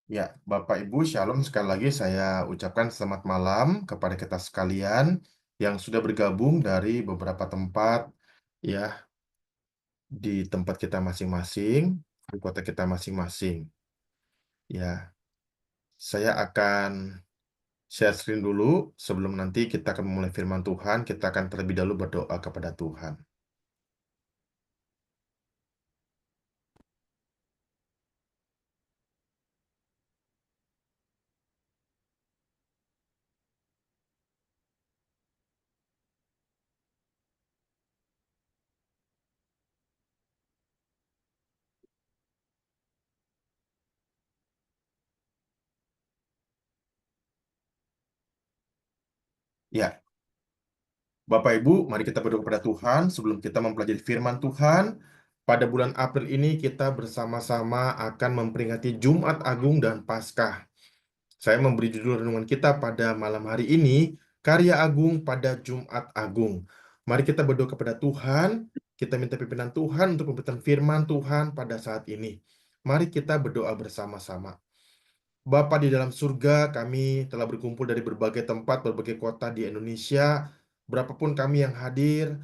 Ya, Bapak Ibu, Shalom sekali lagi saya ucapkan selamat malam kepada kita sekalian yang sudah bergabung dari beberapa tempat ya di tempat kita masing-masing, di kota kita masing-masing. Ya, saya akan share screen dulu sebelum nanti kita akan memulai firman Tuhan, kita akan terlebih dahulu berdoa kepada Tuhan. Ya, Bapak Ibu, mari kita berdoa kepada Tuhan sebelum kita mempelajari firman Tuhan. Pada bulan April ini kita bersama-sama akan memperingati Jumat Agung dan Paskah. Saya memberi judul renungan kita pada malam hari ini, Karya Agung pada Jumat Agung. Mari kita berdoa kepada Tuhan, kita minta pimpinan Tuhan untuk memberikan firman Tuhan pada saat ini. Mari kita berdoa bersama-sama. Bapa di dalam surga, kami telah berkumpul dari berbagai tempat, berbagai kota di Indonesia. Berapapun kami yang hadir,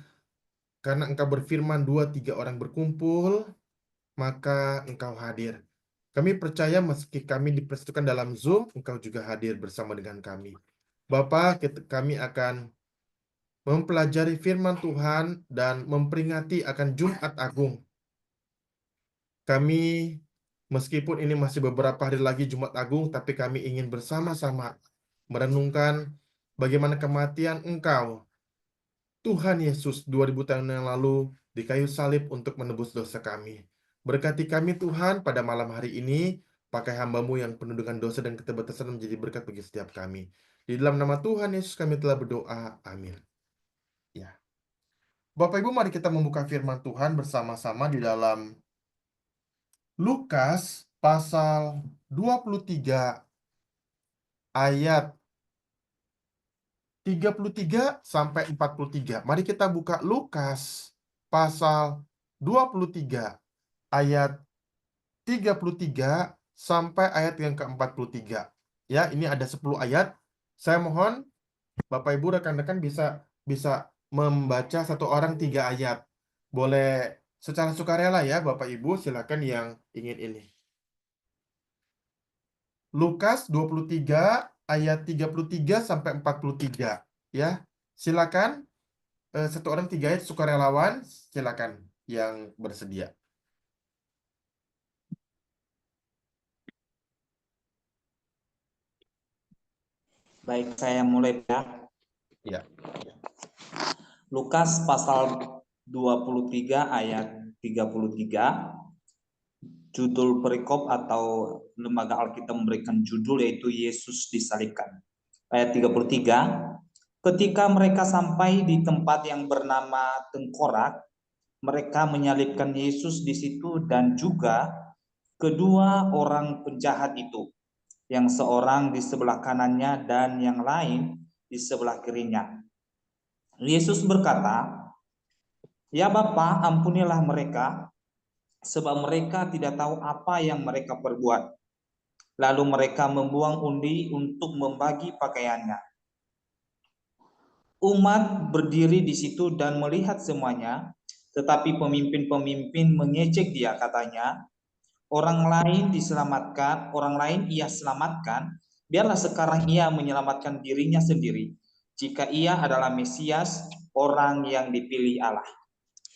karena Engkau berfirman 2-3 orang berkumpul, maka Engkau hadir. Kami percaya meski kami dipersatukan dalam Zoom, Engkau juga hadir bersama dengan kami. Bapa, kami akan mempelajari firman Tuhan dan memperingati akan Jumat Agung. Kami, meskipun ini masih beberapa hari lagi Jumat Agung, tapi kami ingin bersama-sama merenungkan bagaimana kematian Engkau, Tuhan Yesus 2000 tahun yang lalu di kayu salib untuk menebus dosa kami. Berkati kami Tuhan pada malam hari ini, pakai hamba-Mu yang penuh dengan dosa dan keterbatasan menjadi berkat bagi setiap kami. Di dalam nama Tuhan Yesus kami telah berdoa. Amin. Ya. Bapak Ibu, mari kita membuka firman Tuhan bersama-sama di dalam Lukas pasal 23 ayat 33 sampai 43. Mari kita buka Lukas pasal 23 ayat 33 sampai ayat yang ke-43. Ya, ini ada 10 ayat. Saya mohon Bapak Ibu rekan-rekan bisa bisa membaca satu orang 3 ayat. Boleh secara sukarela ya Bapak Ibu, silakan yang ingin ini. Lukas 23 ayat 33 sampai 43 ya. Silakan satu orang 3 ayat sukarelawan, silakan yang bersedia. Baik, saya mulai ya. Ya. Lukas pasal 23 ayat 33. Judul perikop atau lembaga Alkitab memberikan judul yaitu Yesus disalibkan. Ayat 33. Ketika mereka sampai di tempat yang bernama Tengkorak, mereka menyalibkan Yesus di situ dan juga kedua orang penjahat itu, yang seorang di sebelah kanannya dan yang lain di sebelah kirinya. Yesus berkata, "Ya Bapa, ampunilah mereka, sebab mereka tidak tahu apa yang mereka perbuat." Lalu mereka membuang undi untuk membagi pakaiannya. Umat berdiri di situ dan melihat semuanya, tetapi pemimpin-pemimpin mengejek dia, katanya, orang lain ia selamatkan, biarlah sekarang ia menyelamatkan dirinya sendiri, jika ia adalah Mesias, orang yang dipilih Allah.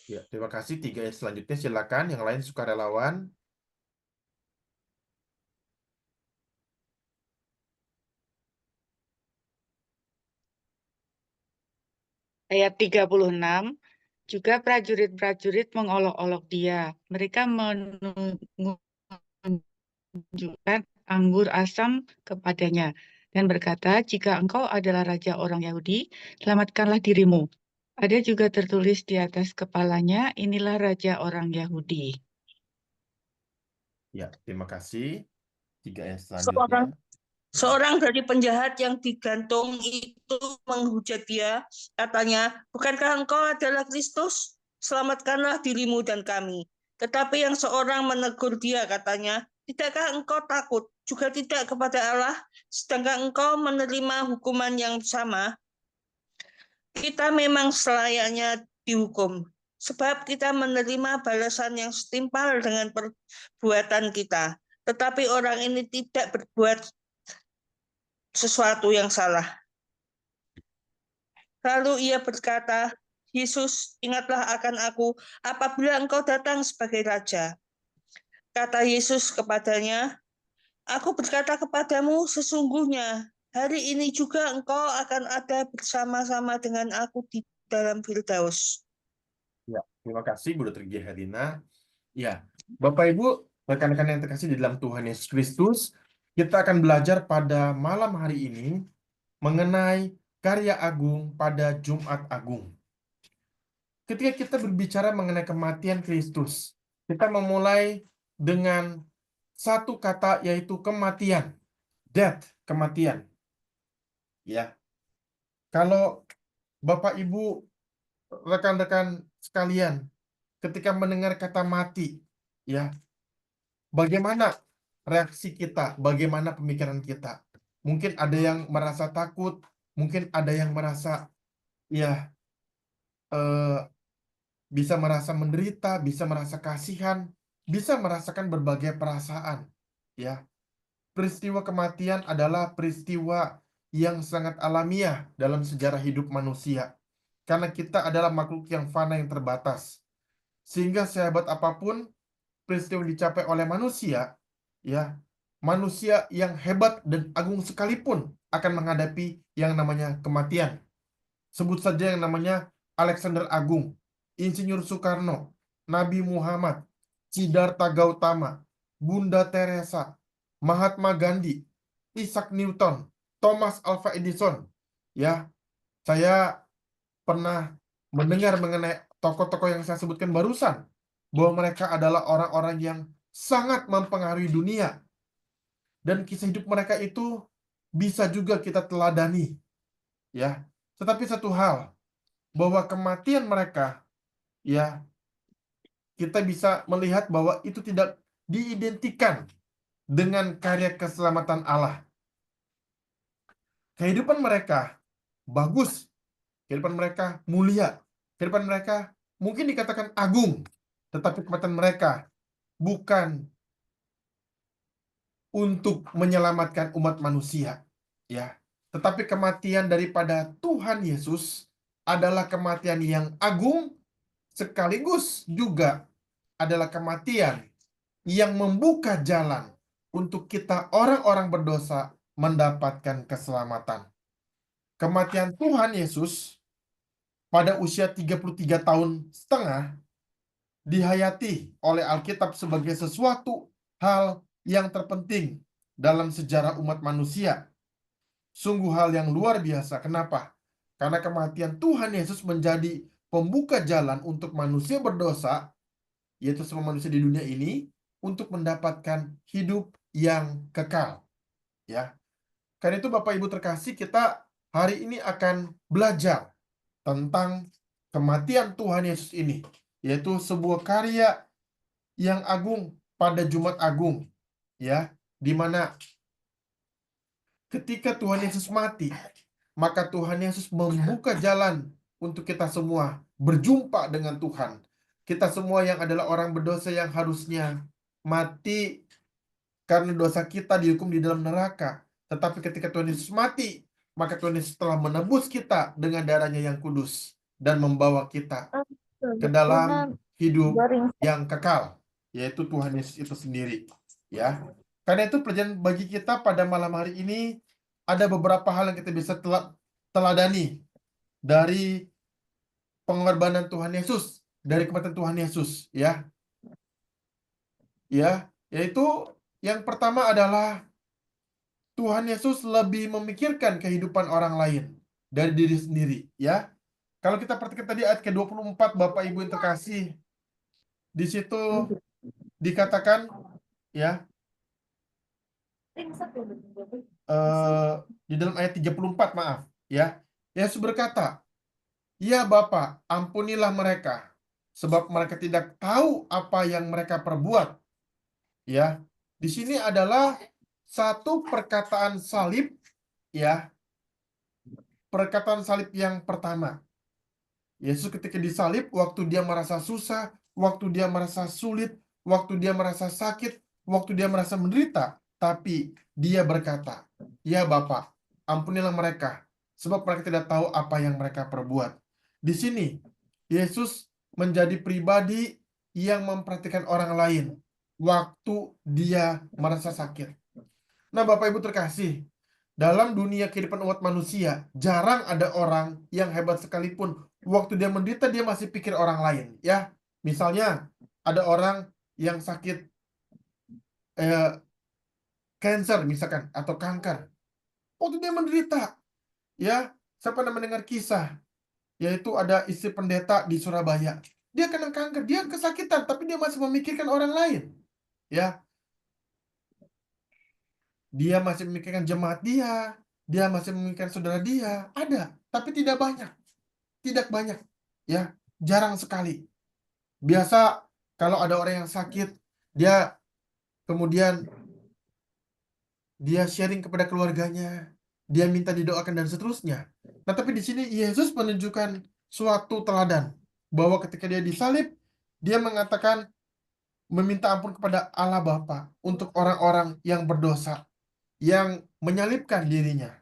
Ya, terima kasih. 3 ayat selanjutnya silakan yang lain sukarelawan. Ayat 36, juga prajurit-prajurit mengolok-olok dia. Mereka menunjukkan anggur asam kepadanya dan berkata, "Jika engkau adalah raja orang Yahudi, selamatkanlah dirimu." Ada juga tertulis di atas kepalanya, "Inilah raja orang Yahudi." Ya, terima kasih. 3 ayat Seorang selanjutnya. seorang dari penjahat yang digantung itu menghujat dia, katanya, "Bukankah engkau adalah Kristus? Selamatkanlah dirimu dan kami." Tetapi yang seorang menegur dia, katanya, Tidakkah engkau takut juga tidak kepada Allah, sedangkan engkau menerima hukuman yang sama? Kita memang selayaknya dihukum, sebab kita menerima balasan yang setimpal dengan perbuatan kita. Tetapi orang ini tidak berbuat sesuatu yang salah. Lalu ia berkata, Yesus, ingatlah akan aku apabila engkau datang sebagai raja. Kata Yesus kepadanya, aku berkata kepadamu, sesungguhnya hari ini juga engkau akan ada bersama-sama dengan aku di dalam Firdaus. Ya, terima kasih Bu Dr. Gia Herlina. Ya, Bapak Ibu, rekan-rekan yang terkasih di dalam Tuhan Yesus Kristus, kita akan belajar pada malam hari ini mengenai karya agung pada Jumat Agung. Ketika kita berbicara mengenai kematian Kristus, kita memulai dengan satu kata yaitu kematian, death, kematian. Ya, kalau Bapak Ibu, rekan-rekan sekalian, ketika mendengar kata mati, ya, bagaimana reaksi kita, bagaimana pemikiran kita? Mungkin ada yang merasa takut, mungkin ada yang merasa, ya, bisa merasa menderita, bisa merasa kasihan, bisa merasakan berbagai perasaan. Ya, peristiwa kematian adalah peristiwa yang sangat alamiah dalam sejarah hidup manusia. Karena kita adalah makhluk yang fana yang terbatas. Sehingga sehebat apapun peristiwa yang dicapai oleh manusia, ya, manusia yang hebat dan agung sekalipun akan menghadapi yang namanya kematian. Sebut saja yang namanya Alexander Agung, Insinyur Soekarno, Nabi Muhammad, Siddhartha Gautama, Bunda Teresa, Mahatma Gandhi, Isaac Newton, Thomas Alva Edison. Ya, saya pernah mendengar mengenai tokoh-tokoh yang saya sebutkan barusan, bahwa mereka adalah orang-orang yang sangat mempengaruhi dunia. Dan kisah hidup mereka itu bisa juga kita teladani. Ya, tetapi satu hal, bahwa kematian mereka, ya, kita bisa melihat bahwa itu tidak diidentikan dengan karya keselamatan Allah. Kehidupan mereka bagus, kehidupan mereka mulia, kehidupan mereka mungkin dikatakan agung, tetapi kematian mereka bukan untuk menyelamatkan umat manusia, ya. Tetapi kematian daripada Tuhan Yesus adalah kematian yang agung, sekaligus juga adalah kematian yang membuka jalan untuk kita orang-orang berdosa mendapatkan keselamatan. Kematian Tuhan Yesus pada usia 33 tahun setengah dihayati oleh Alkitab sebagai sesuatu hal yang terpenting dalam sejarah umat manusia. Sungguh hal yang luar biasa. Kenapa? Karena kematian Tuhan Yesus menjadi pembuka jalan untuk manusia berdosa, yaitu semua manusia di dunia ini, untuk mendapatkan hidup yang kekal. Ya. Karena itu Bapak Ibu terkasih, kita hari ini akan belajar tentang kematian Tuhan Yesus ini, yaitu sebuah karya yang agung pada Jumat Agung, ya, di mana ketika Tuhan Yesus mati, maka Tuhan Yesus membuka jalan untuk kita semua berjumpa dengan Tuhan. Kita semua yang adalah orang berdosa yang harusnya mati karena dosa kita dihukum di dalam neraka. Tetapi ketika Tuhan Yesus mati, maka Tuhan Yesus telah menebus kita dengan darahnya yang kudus dan membawa kita ke dalam hidup yang kekal, yaitu Tuhan Yesus itu sendiri. Ya, karena itu pelajaran bagi kita pada malam hari ini ada beberapa hal yang kita bisa teladani dari pengorbanan Tuhan Yesus, dari kematian Tuhan Yesus, ya. Ya, yaitu yang pertama adalah Tuhan Yesus lebih memikirkan kehidupan orang lain dari diri sendiri, ya. Kalau kita perhatikan tadi ayat ke-24, Bapak Ibu yang terkasih, di situ dikatakan, ya, di dalam ayat 34, maaf, ya. Yesus berkata, "Ya Bapa, ampunilah mereka, sebab mereka tidak tahu apa yang mereka perbuat." Ya, Di sini adalah satu perkataan salib, ya. Perkataan salib yang pertama. Yesus ketika disalib, waktu dia merasa susah, waktu dia merasa sulit, waktu dia merasa sakit, waktu dia merasa menderita, tapi dia berkata, "Ya Bapa, ampunilah mereka, sebab mereka tidak tahu apa yang mereka perbuat." Di sini, Yesus menjadi pribadi yang memperhatikan orang lain waktu dia merasa sakit. Nah, Bapak Ibu terkasih, dalam dunia kehidupan umat manusia, jarang ada orang yang hebat sekalipun waktu dia menderita dia masih pikir orang lain, ya. Misalnya ada orang yang sakit cancer misalkan atau kanker. Waktu dia menderita, ya, saya pernah mendengar kisah, yaitu ada istri pendeta di Surabaya. Dia kena kanker, dia kesakitan, tapi dia masih memikirkan orang lain, ya. Dia masih memikirkan jemaat dia masih memikirkan saudara dia, ada, tapi tidak banyak. Tidak banyak, ya, jarang sekali. Biasa kalau ada orang yang sakit, dia kemudian dia sharing kepada keluarganya, dia minta didoakan dan seterusnya. Nah, tapi di sini Yesus menunjukkan suatu teladan bahwa ketika dia disalib, dia mengatakan meminta ampun kepada Allah Bapa untuk orang-orang yang berdosa, yang menyalibkan dirinya,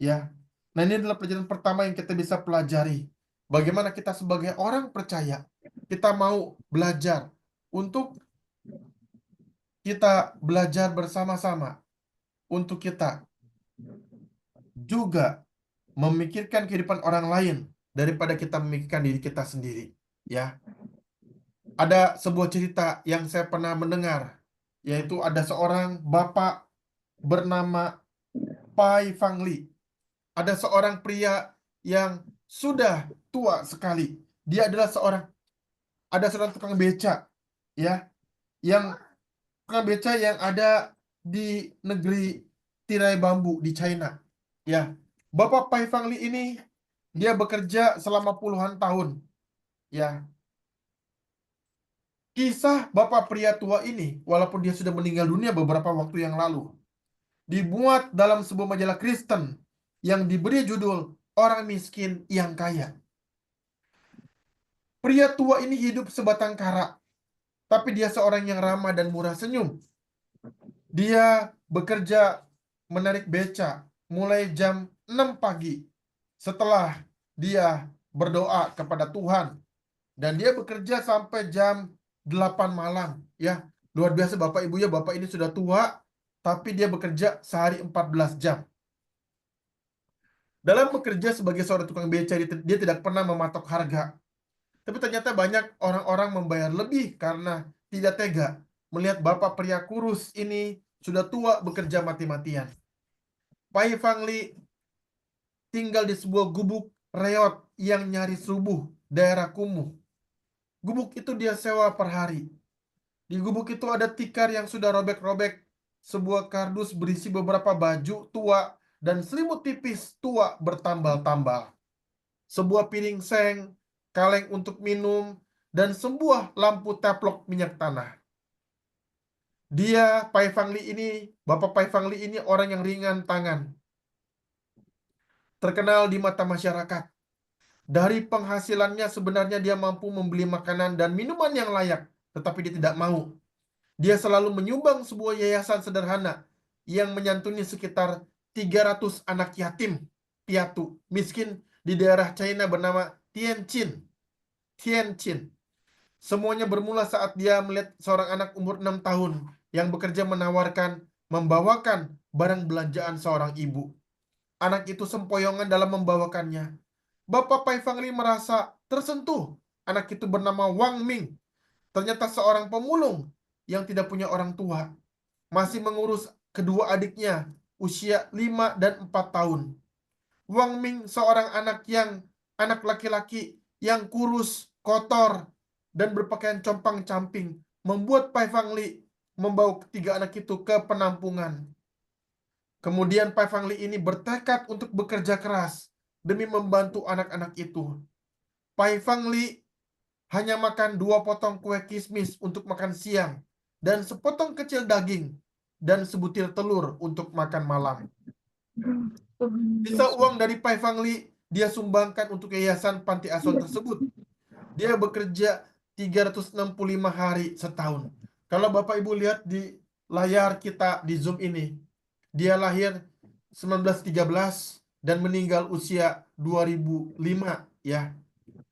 ya. Nah, ini adalah pelajaran pertama yang kita bisa pelajari. Bagaimana kita sebagai orang percaya, kita mau belajar untuk kita belajar bersama-sama untuk kita juga memikirkan kehidupan orang lain daripada kita memikirkan diri kita sendiri, ya. Ada sebuah cerita yang saya pernah mendengar, yaitu ada seorang bapak bernama Pai Fang Li. Ada seorang pria yang sudah tua sekali. Dia adalah seorang tukang beca, ya, yang tukang beca yang ada di negeri tirai bambu di China, ya. Bapak Pai Fang Li ini dia bekerja selama puluhan tahun, ya. Kisah bapak pria tua ini, walaupun dia sudah meninggal dunia beberapa waktu yang lalu, dibuat dalam sebuah majalah Kristen yang diberi judul Orang Miskin yang Kaya. Pria tua ini hidup sebatang kara, tapi dia seorang yang ramah dan murah senyum. Dia bekerja menarik beca mulai jam 6 pagi setelah dia berdoa kepada Tuhan. Dan dia bekerja sampai jam 8 malam. Ya, luar biasa Bapak Ibu ya, Bapak ini sudah tua, tapi dia bekerja sehari 14 jam. Dalam bekerja sebagai seorang tukang beca, dia tidak pernah mematok harga. Tapi ternyata banyak orang-orang membayar lebih karena tidak tega melihat bapak pria kurus ini sudah tua bekerja mati-matian. Pai Fang Li tinggal di sebuah gubuk reot yang nyaris rubuh, daerah kumuh. Gubuk itu dia sewa per hari. Di gubuk itu ada tikar yang sudah robek-robek, sebuah kardus berisi beberapa baju tua, dan selimut tipis tua bertambal-tambal. Sebuah piring seng, kaleng untuk minum, dan sebuah lampu teplok minyak tanah. Bapak Pai Fang Li ini orang yang ringan tangan. Terkenal di mata masyarakat. Dari penghasilannya sebenarnya dia mampu membeli makanan dan minuman yang layak, tetapi dia tidak mau. Dia selalu menyumbang sebuah yayasan sederhana yang menyantuni sekitar 300 anak yatim piatu miskin di daerah China bernama Tianjin. Semuanya bermula saat dia melihat seorang anak umur 6 tahun yang bekerja membawakan barang belanjaan seorang ibu. Anak itu sempoyongan dalam membawakannya. Bapak Pai Fang Li merasa tersentuh. Anak itu bernama Wang Ming. Ternyata seorang pemulung yang tidak punya orang tua. Masih mengurus kedua adiknya, usia 5 dan 4 tahun. Wang Ming seorang anak laki-laki yang kurus, kotor, dan berpakaian compang-camping, membuat Pai Fang Li membawa ketiga anak itu ke penampungan. Kemudian Pai Fang Li ini bertekad untuk bekerja keras demi membantu anak-anak itu. Pai Fang Li hanya makan 2 potong kue kismis untuk makan siang dan sepotong kecil daging dan sebutir telur untuk makan malam. Sisa uang dari Pai Fang Li dia sumbangkan untuk yayasan panti asuhan tersebut. Dia bekerja 365 hari setahun. Kalau Bapak Ibu lihat di layar kita di Zoom ini, dia lahir 1913 dan meninggal usia 2005 ya.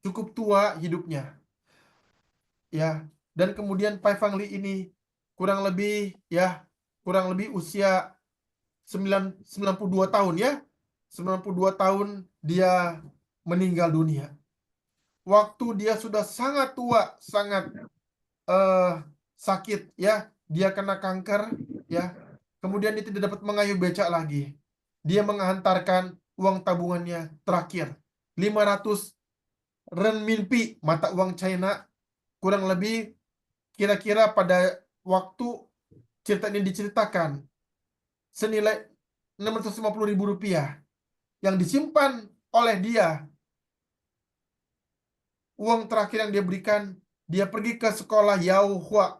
Cukup tua hidupnya. Ya. Dan kemudian Pai Fang Li ini kurang lebih usia 92 tahun ya. 92 tahun dia meninggal dunia. Waktu dia sudah sangat tua, sangat sakit ya, dia kena kanker ya. Kemudian dia tidak dapat mengayuh becak lagi. Dia menghantarkan uang tabungannya terakhir 500 renminbi, mata uang China, kurang lebih kira-kira pada waktu cerita ini diceritakan senilai 650.000 rupiah yang disimpan oleh dia. Uang terakhir yang dia berikan, dia pergi ke sekolah Yao Hua.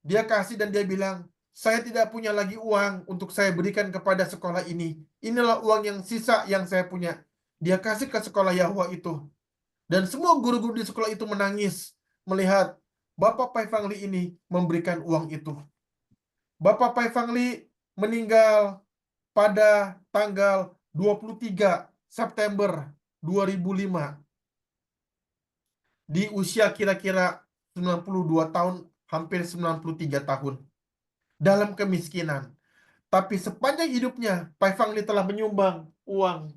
Dia kasih dan dia bilang, saya tidak punya lagi uang untuk saya berikan kepada sekolah ini. Inilah uang yang sisa yang saya punya. Dia kasih ke sekolah Yao Hua itu. Dan semua guru-guru di sekolah itu menangis melihat Bapak Pai Fang Li ini memberikan uang itu. Bapak Pai Fang Li meninggal pada tanggal 23 September 2005. Di usia kira-kira 92 tahun, hampir 93 tahun. Dalam kemiskinan. Tapi sepanjang hidupnya, Pai Fang Li telah menyumbang uang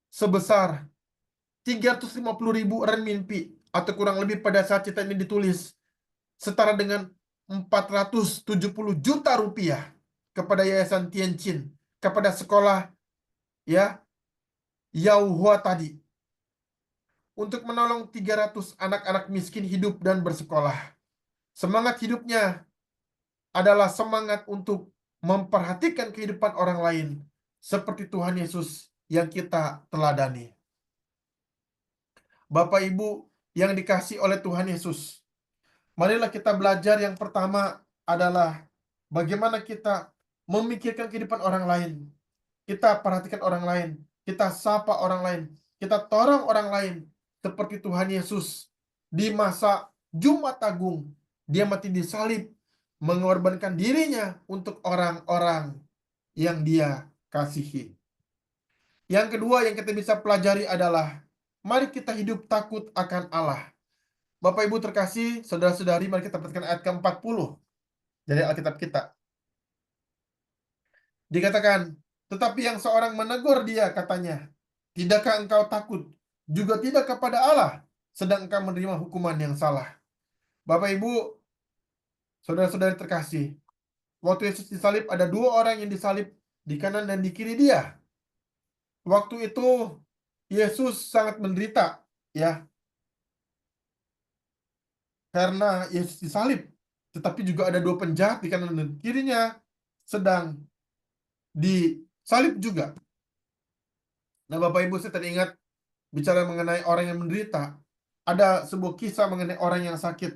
sebesar 350.000 renminbi, atau kurang lebih pada saat cerita ini ditulis, setara dengan 470 juta rupiah kepada Yayasan Tianjin, kepada sekolah ya Yao Hua tadi, untuk menolong 300 anak-anak miskin hidup dan bersekolah. Semangat hidupnya adalah semangat untuk memperhatikan kehidupan orang lain, seperti Tuhan Yesus yang kita teladani. Bapak Ibu yang dikasihi oleh Tuhan Yesus, marilah kita belajar. Yang pertama adalah bagaimana kita memikirkan kehidupan orang lain. Kita perhatikan orang lain, kita sapa orang lain, kita tolong orang lain. Seperti Tuhan Yesus di masa Jumat Agung, dia mati di salib, mengorbankan dirinya untuk orang-orang yang dia kasihi. Yang kedua yang kita bisa pelajari adalah mari kita hidup takut akan Allah. Bapak Ibu terkasih, saudara-saudari, mari kita perhatikan ayat ke-40 dari Alkitab kita. Dikatakan, tetapi yang seorang menegur dia, katanya, tidakkah engkau takut juga tidak kepada Allah, sedang engkau menerima hukuman yang salah. Bapak Ibu, saudara-saudari terkasih, waktu Yesus disalib ada dua orang yang disalib di kanan dan di kiri dia. Waktu itu Yesus sangat menderita ya, karena Yesus disalib. Tetapi juga ada dua penjahat di kanan dan kirinya sedang disalib juga. Nah, Bapak Ibu, saya teringat bicara mengenai orang yang menderita. Ada sebuah kisah mengenai orang yang sakit.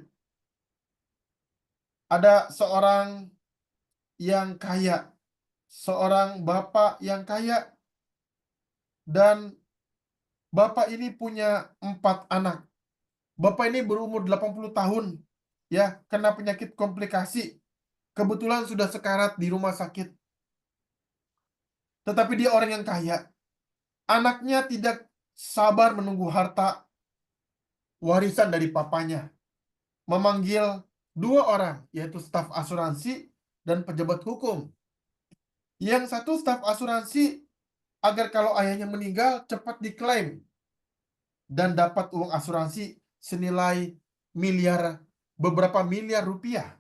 Ada seorang yang kaya, seorang bapak yang kaya, dan bapak ini punya 4 anak. Bapak ini berumur 80 tahun, ya, kena penyakit komplikasi. Kebetulan sudah sekarat di rumah sakit. Tetapi dia orang yang kaya. Anaknya tidak sabar menunggu harta warisan dari papanya. Memanggil 2 orang, yaitu staf asuransi dan pejabat hukum. Yang satu staf asuransi agar kalau ayahnya meninggal cepat diklaim dan dapat uang asuransi senilai beberapa miliar rupiah.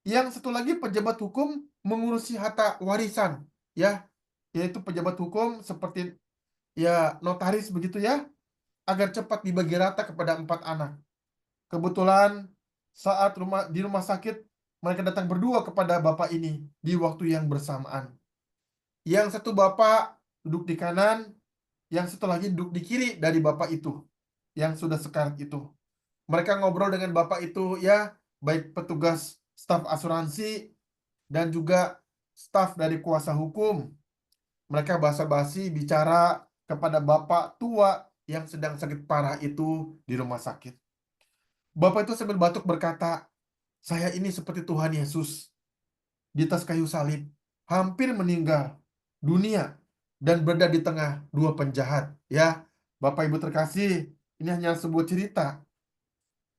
Yang satu lagi pejabat hukum mengurusi harta warisan, ya, yaitu pejabat hukum seperti ya notaris begitu ya, agar cepat dibagi rata kepada 4 anak. Kebetulan saat di rumah sakit mereka datang berdua kepada bapak ini di waktu yang bersamaan. Yang satu bapak duduk di kanan, yang satu lagi duduk di kiri dari bapak itu yang sudah sekarat itu. Mereka ngobrol dengan bapak itu ya, baik petugas staf asuransi dan juga staf dari kuasa hukum. Mereka basa-basi bicara kepada bapak tua yang sedang sakit parah itu di rumah sakit. Bapak itu sambil batuk berkata, "Saya ini seperti Tuhan Yesus di atas kayu salib, hampir meninggal dunia dan berada di tengah dua penjahat." Ya, Bapak Ibu terkasih, ini hanya sebuah cerita.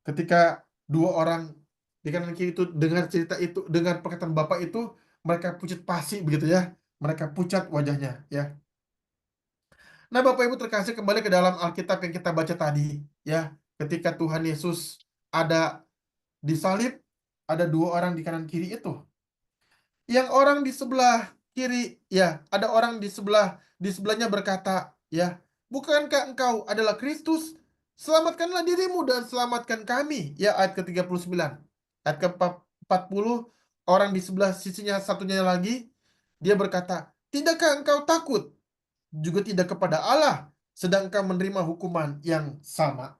Ketika dua orang di kanan kiri itu dengar cerita itu, dengan perkataan Bapak itu, mereka pucat pasi begitu ya. Mereka pucat wajahnya ya. Nah, Bapak Ibu terkasih, kembali ke dalam Alkitab yang kita baca tadi ya. Ketika Tuhan Yesus ada disalib, ada dua orang di kanan kiri itu. Yang orang di sebelah kiri, ya, ada orang di sebelahnya berkata, ya, "Bukankah engkau adalah Kristus? Selamatkanlah dirimu dan selamatkan kami." Ya, ayat ke-39. Ayat ke-40, orang di sebelah sisinya satunya lagi, dia berkata, "Tidakkah engkau takut juga tidak kepada Allah, sedangkan menerima hukuman yang sama?"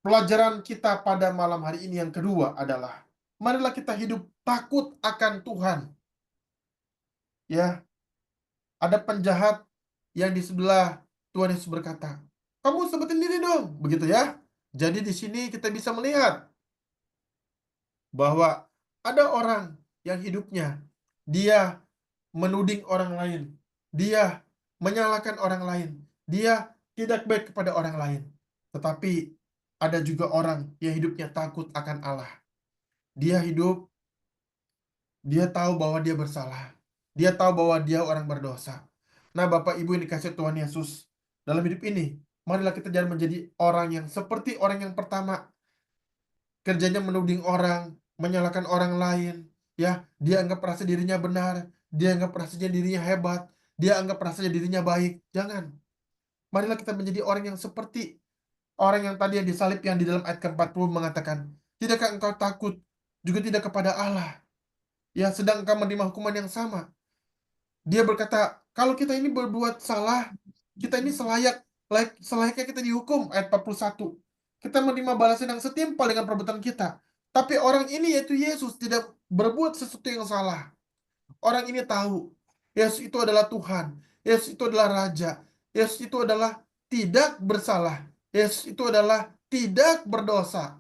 Pelajaran kita pada malam hari ini yang kedua adalah, marilah kita hidup takut akan Tuhan. Ya, ada penjahat yang di sebelah Tuhan Yesus berkata, "Kamu sebutin diri dong." Begitu ya. Jadi di sini kita bisa melihat bahwa ada orang yang hidupnya dia menuding orang lain, dia menyalahkan orang lain, dia tidak baik kepada orang lain. Tetapi ada juga orang yang hidupnya takut akan Allah. Dia hidup, dia tahu bahwa dia bersalah. Dia tahu bahwa dia orang berdosa. Nah, Bapak Ibu yang dikasihi Tuhan Yesus, dalam hidup ini, marilah kita jangan menjadi orang yang seperti orang yang pertama. Kerjanya menuding orang, menyalahkan orang lain. Ya, dia anggap rasa dirinya benar. Dia anggap rasanya dirinya hebat. Dia anggap rasanya dirinya baik. Jangan. Marilah kita menjadi orang yang seperti orang yang tadi yang disalib, yang di dalam ayat ke-40 mengatakan, "Tidakkah engkau takut juga tidak kepada Allah, ya, sedang engkau menerima hukuman yang sama?" Dia berkata, kalau kita ini berbuat salah, kita ini selayaknya kita dihukum. Ayat 41. Kita menerima balasan yang setimpal dengan perbuatan kita. Tapi orang ini, yaitu Yesus, tidak berbuat sesuatu yang salah. Orang ini tahu Yesus itu adalah Tuhan. Yesus itu adalah Raja. Yesus itu adalah tidak bersalah. Yesus itu adalah tidak berdosa.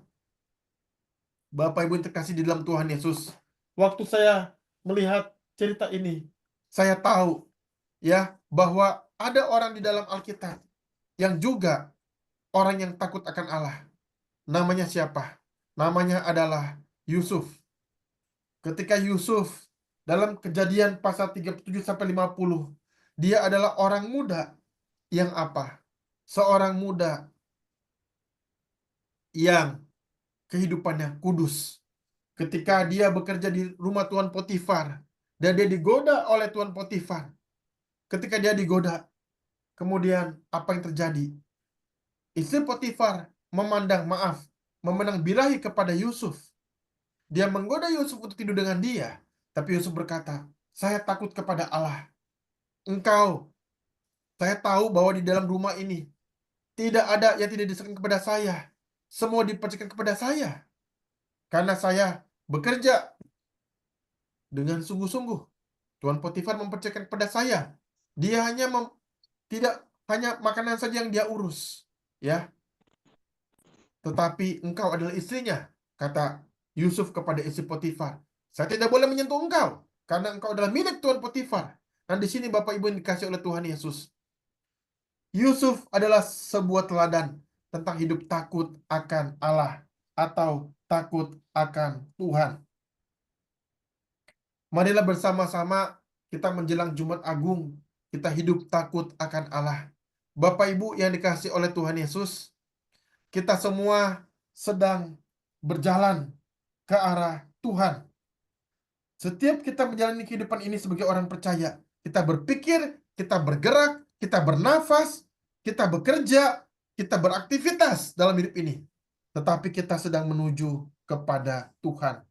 Bapak Ibu yang terkasih di dalam Tuhan Yesus, waktu saya melihat cerita ini, saya tahu ya bahwa ada orang di dalam Alkitab yang juga orang yang takut akan Allah. Namanya siapa? Namanya adalah Yusuf. Ketika Yusuf dalam Kejadian pasal 37 sampai 50, dia adalah orang muda yang apa? Seorang muda yang kehidupannya kudus. Ketika dia bekerja di rumah Tuan Potifar dan dia digoda oleh Tuan Potifar. Ketika dia digoda, kemudian apa yang terjadi? Istri Potifar memandang birahi kepada Yusuf. Dia menggoda Yusuf untuk tidur dengan dia. Tapi Yusuf berkata, "Saya takut kepada Allah. Saya tahu bahwa di dalam rumah ini tidak ada yang tidak diserahkan kepada saya. Semua dipercayakan kepada saya. Karena saya bekerja dengan sungguh-sungguh. Tuan Potifar mempercayakan kepada saya. Dia tidak hanya makanan saja yang dia urus. Ya, tetapi engkau adalah istrinya," kata Yusuf kepada istri Potifar. "Saya tidak boleh menyentuh engkau, karena engkau adalah milik Tuan Potifar." Dan di sini Bapak Ibu yang dikasih oleh Tuhan Yesus, Yusuf adalah sebuah teladan tentang hidup takut akan Allah atau takut akan Tuhan. Marilah bersama-sama kita menjelang Jumat Agung, kita hidup takut akan Allah. Bapak Ibu yang dikasih oleh Tuhan Yesus, kita semua sedang berjalan ke arah Tuhan. Setiap kita menjalani kehidupan ini sebagai orang percaya, kita berpikir, kita bergerak, kita bernafas, kita bekerja, kita beraktivitas dalam hidup ini. Tetapi kita sedang menuju kepada Tuhan.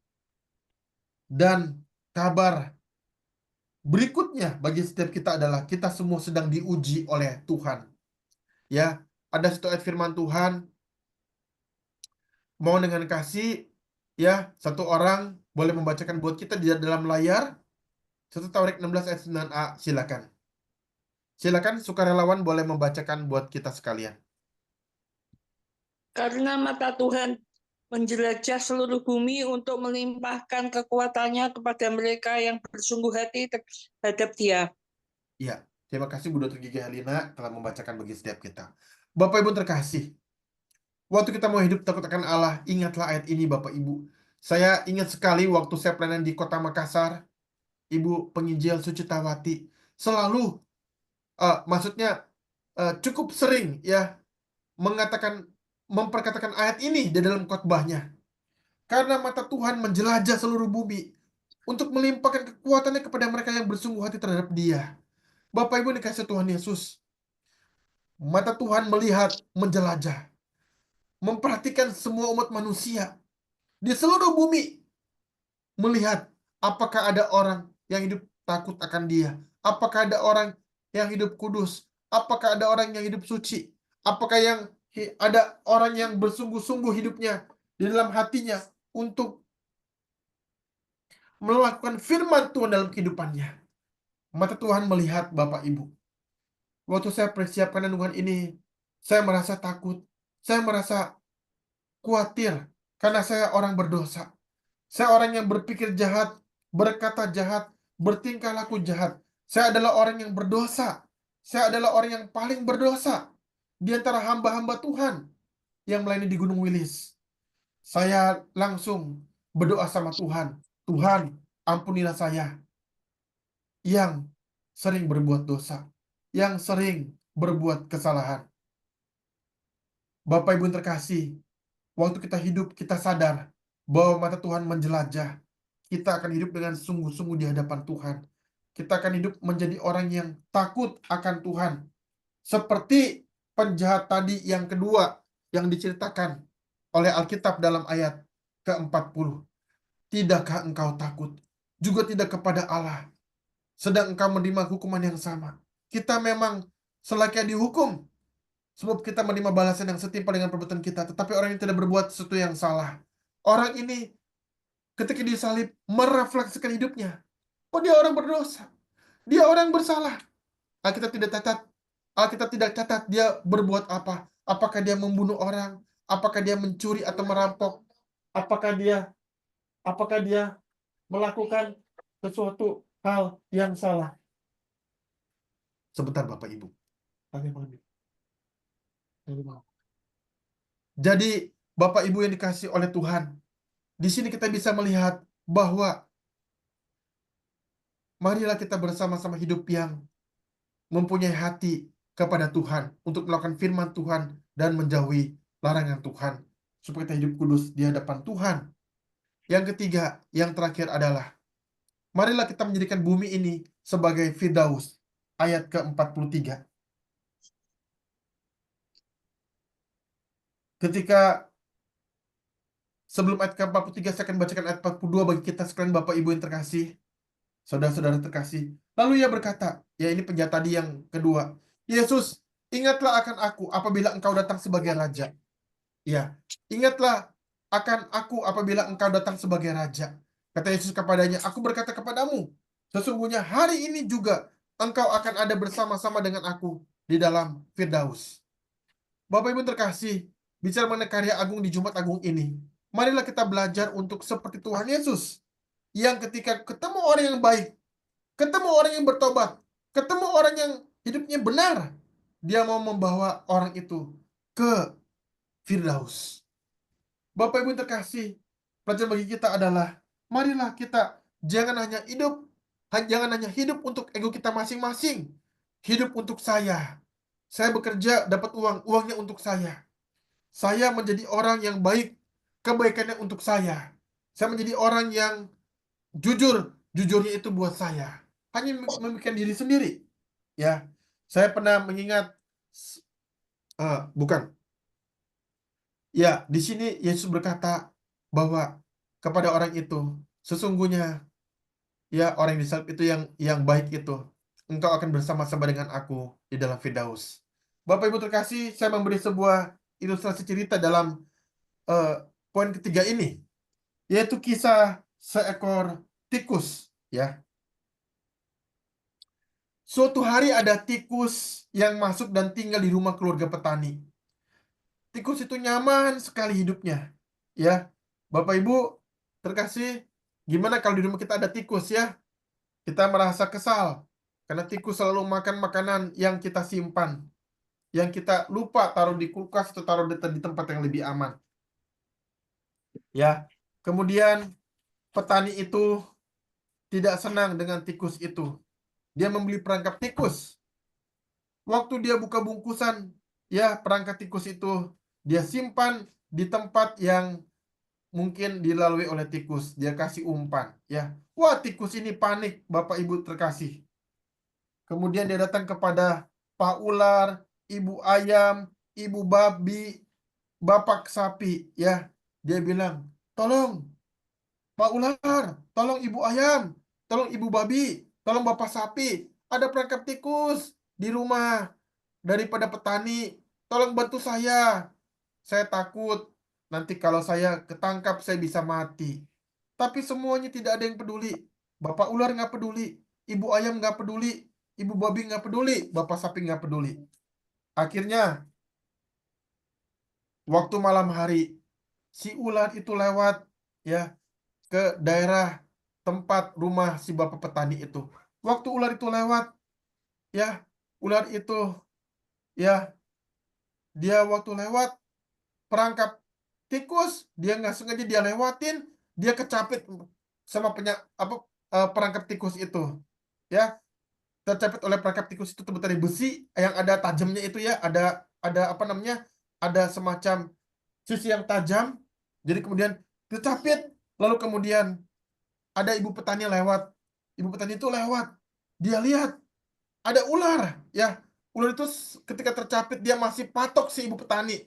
Dan kabar berikutnya bagi setiap kita adalah kita semua sedang diuji oleh Tuhan. Ya, ada satu ayat firman Tuhan, "Mau dengan kasih Ya, satu orang boleh membacakan buat kita di dalam layar. 1 Tawarik 16 ayat 9a, silakan. Silakan sukarelawan boleh membacakan buat kita sekalian. Karena mata Tuhan menjelajah seluruh bumi untuk melimpahkan kekuatannya kepada mereka yang bersungguh hati terhadap Dia. Ya, terima kasih Bu Dr. Gigi Helena telah membacakan bagi setiap kita. Bapak Ibu terkasih, waktu kita mau hidup takut akan Allah, ingatlah ayat ini Bapak Ibu. Saya ingat sekali waktu saya pelayanan di Kota Makassar, Ibu Penginjil Sucitawati selalu, maksudnya cukup sering ya memperkatakan ayat ini di dalam khotbahnya. Karena mata Tuhan menjelajah seluruh bumi untuk melimpahkan kekuatannya kepada mereka yang bersungguh hati terhadap Dia. Bapak Ibu dikasih Tuhan Yesus, mata Tuhan melihat, menjelajah, memperhatikan semua umat manusia di seluruh bumi, melihat apakah ada orang yang hidup takut akan Dia, apakah ada orang yang hidup kudus, apakah ada orang yang hidup suci, apakah ada orang yang bersungguh-sungguh hidupnya di dalam hatinya untuk melakukan firman Tuhan dalam kehidupannya. Mata Tuhan melihat Bapak Ibu. Waktu saya persiapkan renungan ini, saya merasa takut, saya merasa khawatir karena saya orang berdosa. Saya orang yang berpikir jahat, berkata jahat, bertingkah laku jahat. Saya adalah orang yang berdosa. Saya adalah orang yang paling berdosa di antara hamba-hamba Tuhan yang melayani di Gunung Wilis. Saya langsung berdoa sama Tuhan. Tuhan, ampunilah saya yang sering berbuat dosa, yang sering berbuat kesalahan. Bapak Ibu yang terkasih, waktu kita hidup, kita sadar bahwa mata Tuhan menjelajah. Kita akan hidup dengan sungguh-sungguh di hadapan Tuhan. Kita akan hidup menjadi orang yang takut akan Tuhan. Seperti penjahat tadi yang kedua yang diceritakan oleh Alkitab dalam ayat ke-40. Tidakkah engkau takut? Juga tidak kepada Allah, sedang engkau menerima hukuman yang sama. Kita memang selayaknya dihukum, sebab kita menerima balasan yang setimpal dengan perbuatan kita. Tetapi orang ini tidak berbuat sesuatu yang salah. Orang ini ketika disalib merefleksikan hidupnya. Oh, dia orang berdosa. Dia orang bersalah. Alkitab tidak catat dia berbuat apa. Apakah dia membunuh orang? Apakah dia mencuri atau merampok? Apakah dia melakukan sesuatu hal yang salah? Sebentar Bapak Ibu. Jadi Bapak Ibu yang dikasih oleh Tuhan, di sini kita bisa melihat bahwa marilah kita bersama-sama hidup yang mempunyai hati kepada Tuhan untuk melakukan firman Tuhan dan menjauhi larangan Tuhan, supaya kita hidup kudus di hadapan Tuhan. Yang ketiga, yang terakhir adalah marilah kita menjadikan bumi ini sebagai Firdaus, ayat ke-43. Ketika sebelum ayat ke-43, saya akan bacakan ayat 42 bagi kita sekalian Bapak Ibu yang terkasih, saudara-saudara terkasih. Lalu ia berkata, ya ini penjahat tadi yang kedua, Yesus, ingatlah akan aku apabila engkau datang sebagai raja. Ya, ingatlah akan aku apabila engkau datang sebagai raja. Kata Yesus kepadanya, aku berkata kepadamu, sesungguhnya hari ini juga engkau akan ada bersama-sama dengan aku di dalam Firdaus. Bapak Ibu terkasih, bicara mengenai karya agung di Jumat Agung ini, marilah kita belajar untuk seperti Tuhan Yesus, yang ketika ketemu orang yang baik, ketemu orang yang bertobat, ketemu orang yang hidupnya benar, dia mau membawa orang itu ke Firdaus. Bapak Ibu terkasih, pelajaran bagi kita adalah marilah kita jangan hanya hidup untuk ego kita masing-masing. Hidup untuk saya. Saya bekerja dapat uang, uangnya untuk saya. Saya menjadi orang yang baik, kebaikannya untuk saya. Saya menjadi orang yang jujur, jujurnya itu buat saya. Hanya memikirkan diri sendiri. Ya, saya pernah mengingat, bukan. Ya, di sini Yesus berkata bahwa kepada orang itu, sesungguhnya ya orang yang disalib itu yang baik itu, engkau akan bersama-sama dengan aku di dalam Firdaus. Bapak Ibu terkasih, saya memberi sebuah ilustrasi cerita dalam poin ketiga ini. yaitu kisah seekor tikus, ya. Suatu hari ada tikus yang masuk dan tinggal di rumah keluarga petani. Tikus itu nyaman sekali hidupnya, ya. Bapak Ibu terkasih, gimana kalau di rumah kita ada tikus, ya? Kita merasa kesal karena tikus selalu makan makanan yang kita simpan, yang kita lupa taruh di kulkas atau taruh di tempat yang lebih aman, ya. Kemudian petani itu tidak senang dengan tikus itu. Dia membeli perangkap tikus. Waktu dia buka bungkusan, ya, perangkap tikus itu dia simpan di tempat yang mungkin dilalui oleh tikus. Dia kasih umpan, ya. Wah, tikus ini panik, Bapak Ibu terkasih. Kemudian dia datang kepada Pak Ular, Ibu Ayam, Ibu Babi, Bapak Sapi, ya. Dia bilang, "Tolong Pak Ular, tolong Ibu Ayam, tolong Ibu Babi, tolong Bapak Sapi, ada perangkap tikus di rumah daripada petani. Tolong bantu saya. Saya takut nanti kalau saya ketangkap saya bisa mati." Tapi semuanya tidak ada yang peduli. Bapak Ular nggak peduli, Ibu Ayam nggak peduli, Ibu Babi nggak peduli, Bapak Sapi nggak peduli. Akhirnya, waktu malam hari, si ular itu lewat, ya, ke daerah tempat rumah si bapak petani itu. Waktu ular itu lewat, ya, ular itu, ya, dia waktu lewat perangkap tikus, dia nggak sengaja dia lewatin, dia kecapit sama perangkap tikus itu, ya, tercapit oleh perangkap tikus itu terbuat dari besi yang ada tajamnya itu, ya, ada apa namanya, ada semacam sisi yang tajam. Jadi kemudian tercapit, lalu kemudian ada ibu petani lewat. Ibu petani itu lewat, dia lihat ada ular, ya. Ular itu ketika tercapit dia masih patok si ibu petani.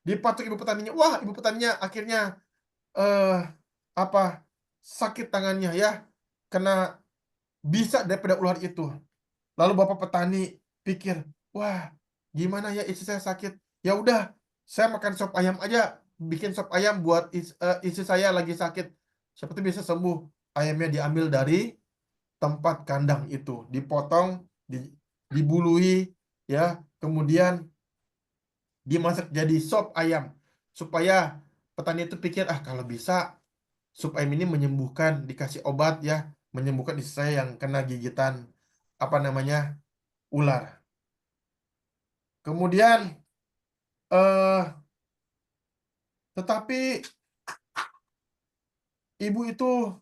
Dipatok ibu petaninya. Wah, ibu petaninya akhirnya eh sakit tangannya, ya. Kena bisa daripada ular itu. Lalu bapak petani pikir, "Wah, gimana ya, istri saya sakit. Ya udah, saya makan sop ayam aja. Bikin sop ayam buat istri saya lagi sakit. Siapa tuh bisa sembuh." Ayamnya diambil dari tempat kandang itu, dipotong, dibului, ya, kemudian dimasak jadi sop ayam, supaya petani itu pikir, kalau bisa sup ayam ini menyembuhkan, dikasih obat, ya, menyembuhkan istri saya yang kena gigitan apa namanya, ular. Kemudian eh tetapi ibu itu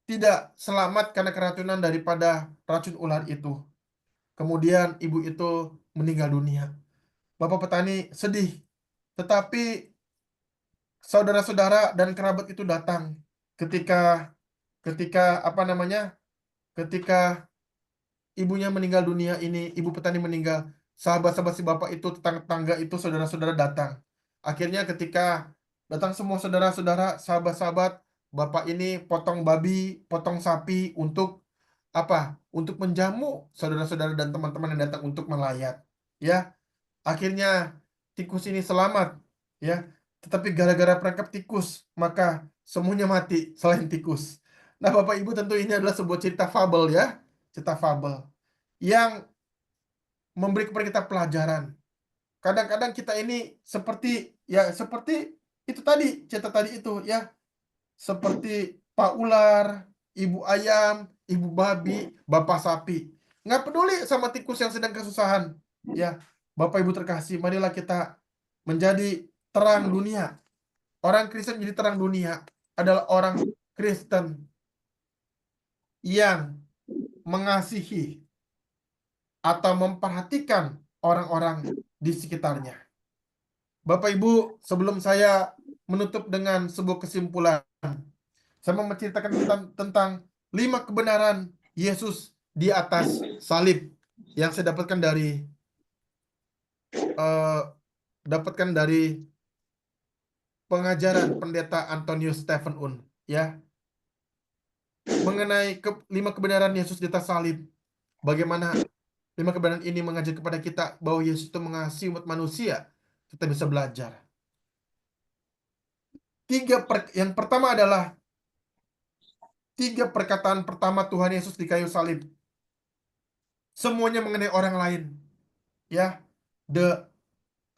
tidak selamat karena keracunan daripada racun ular itu. Kemudian ibu itu meninggal dunia. Bapak petani sedih, tetapi saudara-saudara dan kerabat itu datang ketika ketika apa namanya, ketika ibunya meninggal dunia ini, ibu petani meninggal. Sahabat-sahabat si bapak itu, tetangga itu, saudara-saudara datang. Akhirnya ketika datang semua saudara-saudara, sahabat-sahabat, bapak ini potong babi, potong sapi untuk apa? Untuk menjamu saudara-saudara dan teman-teman yang datang untuk melayat. Ya, akhirnya tikus ini selamat, ya. Tetapi gara-gara perangkap tikus, maka semuanya mati selain tikus. Nah, Bapak Ibu, tentu ini adalah sebuah cerita fabel, ya. Cerita fabel yang memberi kepada kita pelajaran. Kadang-kadang kita ini seperti itu tadi, cerita tadi itu, ya. Seperti Pak Ular, Ibu Ayam, Ibu Babi, Bapak Sapi. Nggak peduli sama tikus yang sedang kesusahan. Ya, Bapak Ibu terkasih, marilah kita menjadi terang dunia. Orang Kristen jadi terang dunia adalah orang Kristen yang mengasihi atau memperhatikan orang-orang di sekitarnya. Bapak Ibu, sebelum saya menutup dengan sebuah kesimpulan, saya mau menceritakan tentang 5 kebenaran Yesus di atas salib yang saya dapatkan dari pengajaran pendeta Antonius Stephen Un, ya, mengenai 5 kebenaran Yesus di atas salib. Bagaimana 5 kebenaran ini mengajar kepada kita bahwa Yesus itu mengasihi umat manusia. Kita bisa belajar. Yang pertama adalah 3 perkataan pertama Tuhan Yesus di kayu salib. Semuanya mengenai orang lain. Ya, the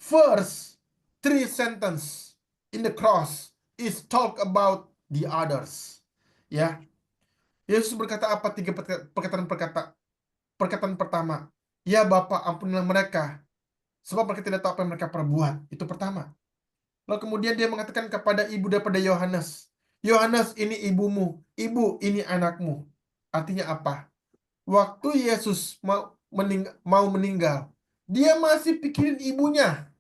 first 3 sentence in the cross is talk about the others. Ya, Yesus berkata apa 3 perkataan pertama? Ya Bapa, ampunilah mereka, sebab mereka tidak tahu apa yang mereka perbuat. Itu pertama. Lalu kemudian dia mengatakan kepada ibu daripada Yohanes, Yohanes, ini ibumu, ibu, ini anakmu. Artinya apa? Waktu Yesus mau meninggal, dia masih pikirin ibunya.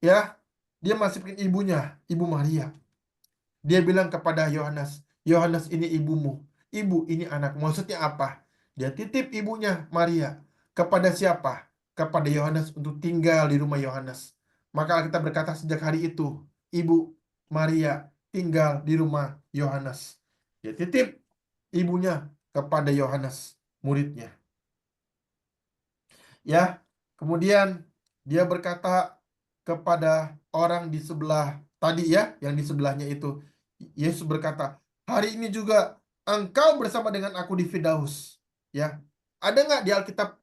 Ya, dia masih pikirin ibunya, Ibu Maria. Dia bilang kepada Yohanes, Yohanes, ini ibumu, ibu, ini anakmu. Maksudnya apa? Dia titip ibunya Maria kepada siapa? Kepada Yohanes untuk tinggal di rumah Yohanes. Maka kita berkata sejak hari itu, Ibu Maria tinggal di rumah Yohanes. Dia titip ibunya kepada Yohanes, muridnya. Ya, kemudian dia berkata kepada orang di sebelah tadi ya, yang di sebelahnya itu, Yesus berkata, hari ini juga engkau bersama dengan aku di Firdaus. Ya, ada nggak di Alkitab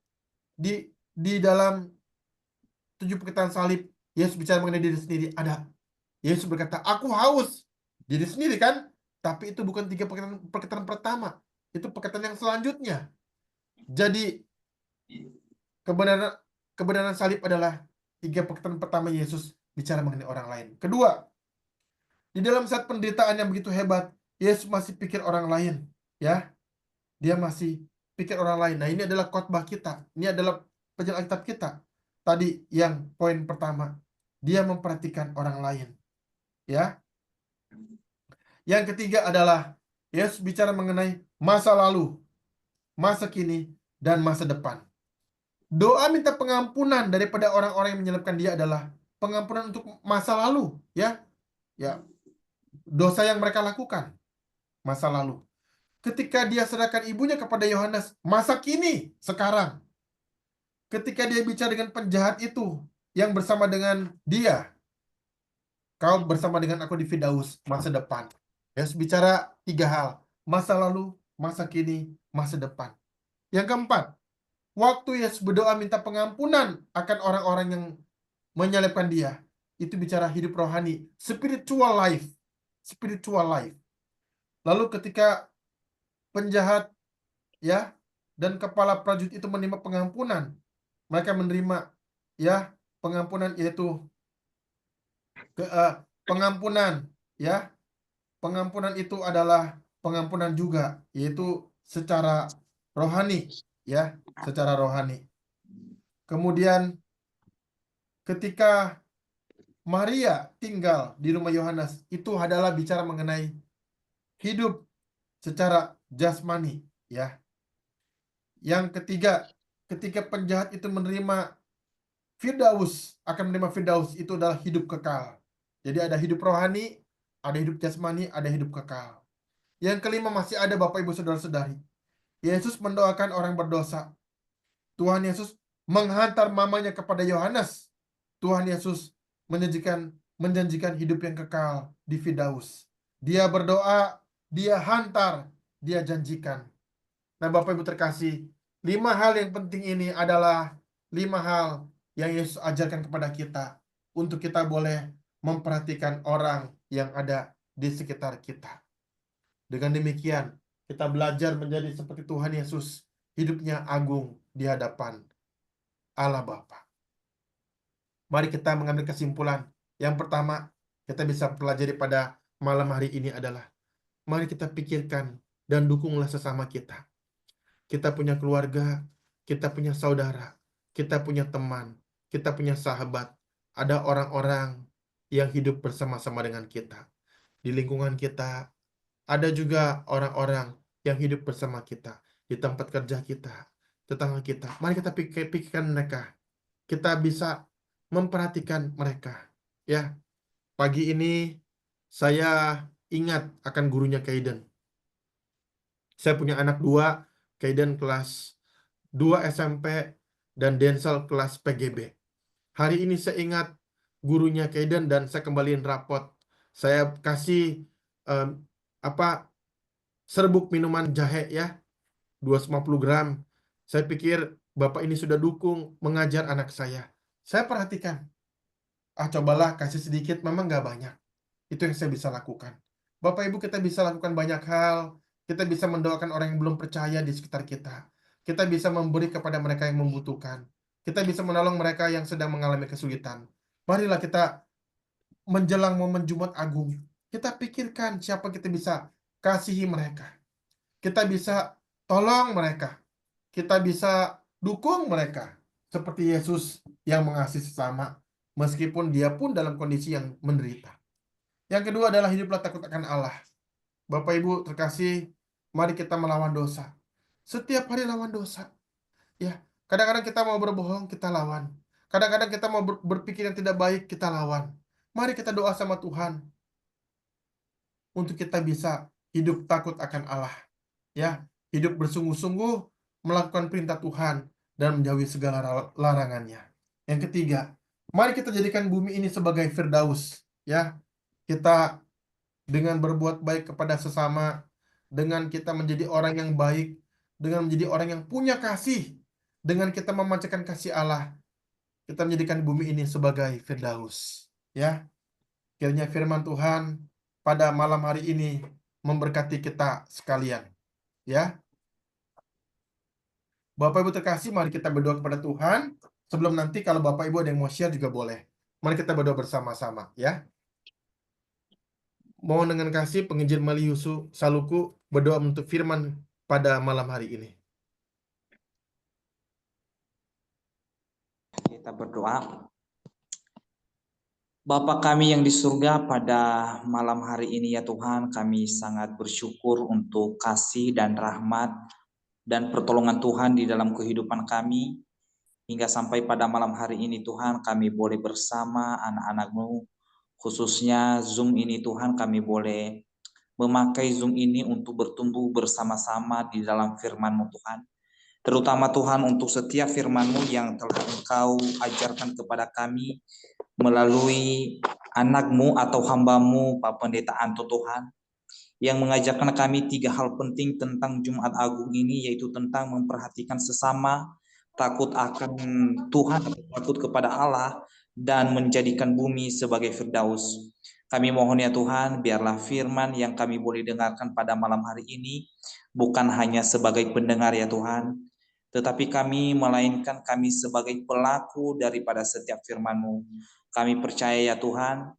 di dalam 7 perkataan salib Yesus bicara mengenai diri sendiri? Ada. Yesus berkata, aku haus. Diri sendiri kan? Tapi itu bukan 3 perkataan pertama. Itu perkataan yang selanjutnya. Jadi kebenaran salib adalah 3 perkataan pertama Yesus bicara mengenai orang lain. Kedua, di dalam saat penderitaan yang begitu hebat, Yesus masih pikir orang lain. Ya, dia masih pikir orang lain. Nah, ini adalah khotbah kita. Ini adalah pelajaran Alkitab kita. Tadi yang poin pertama, dia memperhatikan orang lain. Ya. Yang ketiga adalah Yesus bicara mengenai masa lalu, masa kini, dan masa depan. Doa minta pengampunan daripada orang-orang yang menyalibkan dia adalah pengampunan untuk masa lalu, ya. Ya. Dosa yang mereka lakukan masa lalu. Ketika dia serahkan ibunya kepada Yohanes, masa kini, sekarang. Ketika dia bicara dengan penjahat itu yang bersama dengan dia, kau bersama dengan aku di Firdaus, masa depan. Yesus bicara 3 hal, masa lalu, masa kini, masa depan. Yang keempat, waktu Yesus berdoa minta pengampunan akan orang-orang yang menyalibkan dia, itu bicara hidup rohani, spiritual life. Spiritual life. Lalu ketika penjahat ya dan kepala prajurit itu menerima pengampunan, mereka menerima ya pengampunan, yaitu pengampunan ya. Pengampunan itu adalah pengampunan juga, yaitu secara rohani ya, secara rohani. Kemudian ketika Maria tinggal di rumah Yohanes, itu adalah bicara mengenai hidup secara jasmani ya. Yang ketiga, ketika penjahat itu menerima Firdaus, akan menerima Firdaus, itu adalah hidup kekal. Jadi ada hidup rohani, ada hidup jasmani, ada hidup kekal. Yang kelima, masih ada Bapak Ibu Saudara-saudari. Yesus mendoakan orang berdosa. Tuhan Yesus menghantar mamanya kepada Yohanes. Tuhan Yesus menjanjikan hidup yang kekal di Firdaus. Dia berdoa, dia hantar, dia janjikan. Nah, Bapak Ibu terkasih, 5 hal yang penting ini adalah 5 hal yang Yesus ajarkan kepada kita untuk kita boleh memperhatikan orang yang ada di sekitar kita. Dengan demikian, kita belajar menjadi seperti Tuhan Yesus, hidupnya agung di hadapan Allah Bapa. Mari kita mengambil kesimpulan. Yang pertama, kita bisa pelajari pada malam hari ini adalah, mari kita pikirkan dan dukunglah sesama kita. Kita punya keluarga, kita punya saudara, kita punya teman, kita punya sahabat. Ada orang-orang yang hidup bersama-sama dengan kita. Di lingkungan kita, ada juga orang-orang yang hidup bersama kita. Di tempat kerja kita, tetangga kita. Mari kita pikirkan mereka. Kita bisa memperhatikan mereka. Ya, pagi ini saya ingat akan gurunya Kaiden. Saya punya anak 2, Kaiden kelas 2 SMP dan Denzel kelas PGB. Hari ini saya ingat gurunya Kaiden dan saya kembaliin rapot. Saya kasih apa serbuk minuman jahe ya, 250 gram. Saya pikir Bapak ini sudah dukung mengajar anak saya. Saya perhatikan, cobalah kasih sedikit, memang nggak banyak. Itu yang saya bisa lakukan. Bapak Ibu, kita bisa lakukan banyak hal. Kita bisa mendoakan orang yang belum percaya di sekitar kita. Kita bisa memberi kepada mereka yang membutuhkan. Kita bisa menolong mereka yang sedang mengalami kesulitan. Marilah kita menjelang momen Jumat Agung, kita pikirkan siapa kita bisa kasihi mereka. Kita bisa tolong mereka. Kita bisa dukung mereka. Seperti Yesus yang mengasihi sesama, meskipun dia pun dalam kondisi yang menderita. Yang kedua adalah hiduplah takut akan Allah. Bapak Ibu terkasih, mari kita melawan dosa. Setiap hari lawan dosa. Ya, kadang-kadang kita mau berbohong, kita lawan. Kadang-kadang kita mau berpikir yang tidak baik, kita lawan. Mari kita doa sama Tuhan untuk kita bisa hidup takut akan Allah. Ya, hidup bersungguh-sungguh melakukan perintah Tuhan dan menjauhi segala larangannya. Yang ketiga, mari kita jadikan bumi ini sebagai Firdaus. Ya, kita dengan berbuat baik kepada sesama, dengan kita menjadi orang yang baik, dengan menjadi orang yang punya kasih, dengan kita memancarkan kasih Allah, kita menjadikan bumi ini sebagai Firdaus. Ya, kiranya firman Tuhan pada malam hari ini memberkati kita sekalian. Ya, Bapak Ibu terkasih, mari kita berdoa kepada Tuhan. Sebelum nanti kalau Bapak Ibu ada yang mau share juga boleh. Mari kita berdoa bersama-sama, ya. Mohon dengan kasih penginjil Meliusu Saluku berdoa untuk firman pada malam hari ini. Kita berdoa. Bapa kami yang di surga, pada malam hari ini ya Tuhan, kami sangat bersyukur untuk kasih dan rahmat dan pertolongan Tuhan di dalam kehidupan kami. Hingga sampai pada malam hari ini Tuhan, kami boleh bersama anak-anak-Mu, khususnya Zoom ini Tuhan, kami boleh memakai Zoom ini untuk bertumbuh bersama-sama di dalam firman-Mu Tuhan. Terutama Tuhan untuk setiap firman-Mu yang telah Engkau ajarkan kepada kami melalui anak-Mu atau hamba-Mu, Pak Pendeta Anto Tuhan, yang mengajarkan kami 3 hal penting tentang Jumat Agung ini, yaitu tentang memperhatikan sesama, takut akan Tuhan, takut kepada Allah, dan menjadikan bumi sebagai Firdaus. Kami mohon ya Tuhan, biarlah firman yang kami boleh dengarkan pada malam hari ini bukan hanya sebagai pendengar ya Tuhan, tetapi kami melainkan kami sebagai pelaku daripada setiap firman-Mu. Kami percaya ya Tuhan,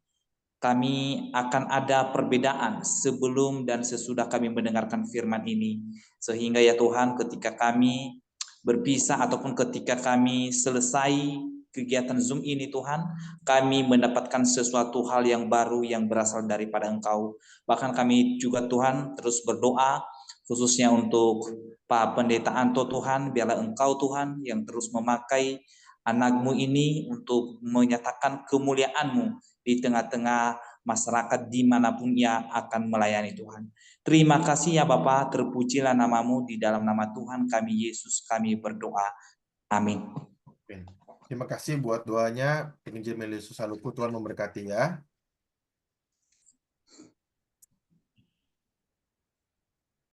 kami akan ada perbedaan sebelum dan sesudah kami mendengarkan firman ini. Sehingga ya Tuhan, ketika kami berpisah ataupun ketika kami selesai kegiatan Zoom ini Tuhan, kami mendapatkan sesuatu hal yang baru yang berasal daripada Engkau. Bahkan kami juga Tuhan terus berdoa khususnya untuk Pak Pendeta Anto Tuhan, biarlah Engkau Tuhan yang terus memakai anak-Mu ini untuk menyatakan kemuliaan-Mu di tengah-tengah masyarakat dimanapun ia akan melayani Tuhan. Terima kasih ya Bapa, terpujilah nama-Mu, di dalam nama Tuhan kami Yesus kami berdoa. Amin. Terima kasih buat doanya penginjil Meliusu Saluku, Tuhan memberkati ya.